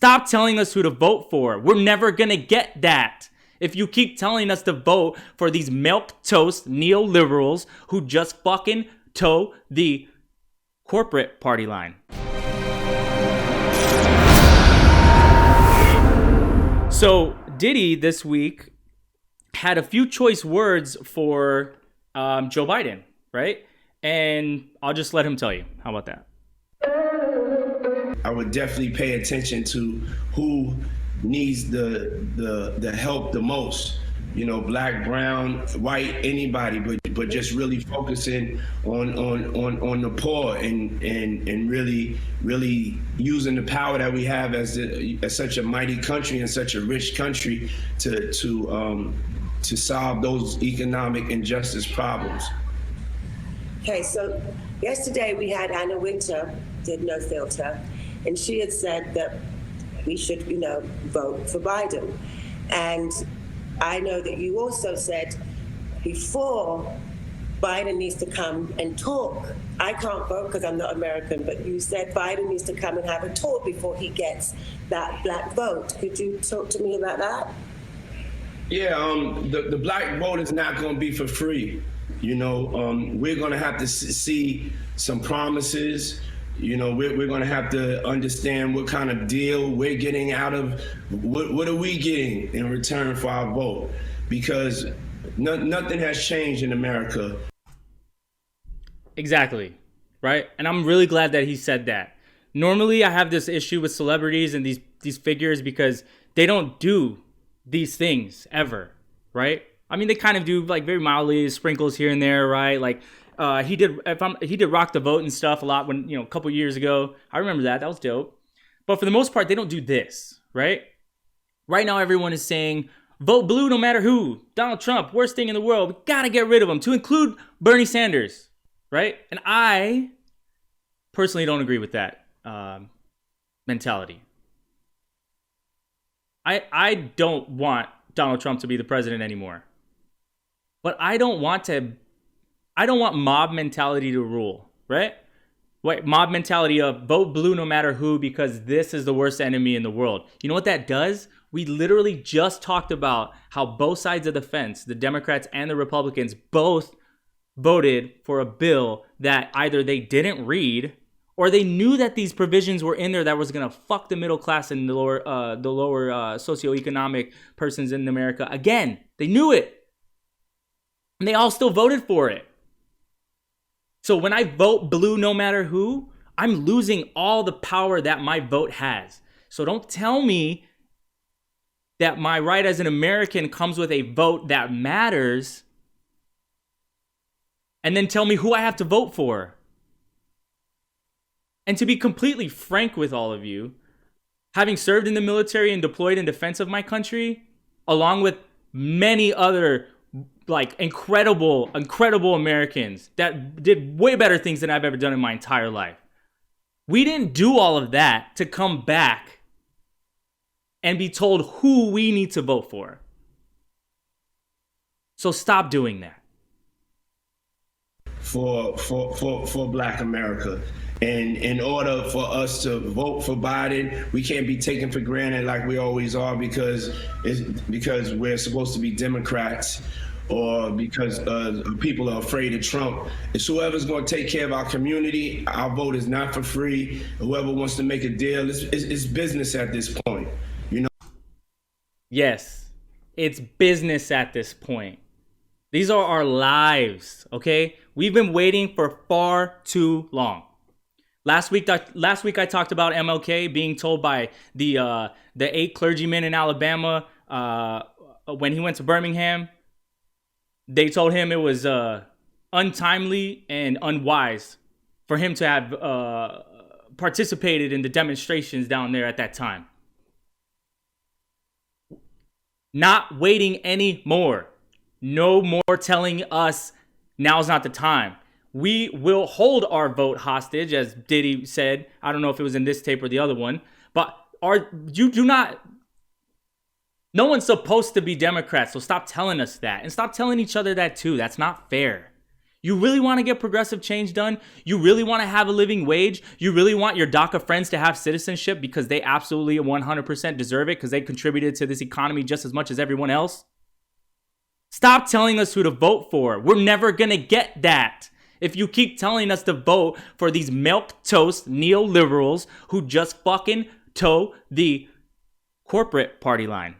Stop telling us who to vote for. We're never going to get that if you keep telling us to vote for these milquetoast neoliberals who just fucking toe the corporate party line. So Diddy this week had a few choice words for Joe Biden, right? And I'll just let him tell you. How about that? I would definitely pay attention to who needs the help the most. You know, black, brown, white, anybody, but just really focusing on the poor and really using the power that we have as such a mighty country and such a rich country to solve those economic injustice problems. Okay, so yesterday we had Anna Wintour, did No Filter, and she had said that we should, vote for Biden. And I know that you also said before Biden needs to come and talk. I can't vote because I'm not American, but you said Biden needs to come and have a talk before he gets that black vote. Could you talk to me about that? Yeah, the black vote is not going to be for free. We're going to have to see some promises. We're going to have to understand what kind of deal we're getting out of, what are we getting in return for our vote? Because nothing has changed in America. Exactly, right? And I'm really glad that he said that. Normally, I have this issue with celebrities and these figures because they don't do these things ever, right? I mean, they kind of do like very mildly, sprinkles here and there, right? Like, he did rock the vote and stuff a lot when, a couple years ago. I remember that was dope. But for the most part, they don't do this, right? Right now, everyone is saying, vote blue no matter who. Donald Trump, worst thing in the world. We got to get rid of him, to include Bernie Sanders, right? And I personally don't agree with that mentality. I don't want Donald Trump to be the president anymore. But I don't want mob mentality to rule, right? Mob mentality of vote blue no matter who because this is the worst enemy in the world. You know what that does? We literally just talked about how both sides of the fence, the Democrats and the Republicans, both voted for a bill that either they didn't read or they knew that these provisions were in there that was going to fuck the middle class and the lower socioeconomic persons in America. Again, they knew it. And they all still voted for it. So when I vote blue no matter who, I'm losing all the power that my vote has. So don't tell me that my right as an American comes with a vote that matters and then tell me who I have to vote for. And to be completely frank with all of you, having served in the military and deployed in defense of my country, along with many other incredible Americans that did way better things than I've ever done in my entire life. We didn't do all of that to come back and be told who we need to vote for. So stop doing that. For Black America. And in order for us to vote for Biden, we can't be taken for granted like we always are because we're supposed to be Democrats or because people are afraid of Trump. It's whoever's going to take care of our community. Our vote is not for free. Whoever wants to make a deal, it's business at this point. Yes, it's business at this point. These are our lives, okay? We've been waiting for far too long. Last week I talked about MLK being told by the 8 clergymen in Alabama when he went to Birmingham. They told him it was untimely and unwise for him to have participated in the demonstrations down there at that time. Not waiting anymore. No more telling us now's not the time. We will hold our vote hostage, as Diddy said. I don't know if it was in this tape or the other one, but no one's supposed to be Democrats, so stop telling us that. And stop telling each other that too. That's not fair. You really want to get progressive change done? You really want to have a living wage? You really want your DACA friends to have citizenship because they absolutely 100% deserve it because they contributed to this economy just as much as everyone else? Stop telling us who to vote for. We're never going to get that if you keep telling us to vote for these milquetoast neoliberals who just fucking toe the corporate party line.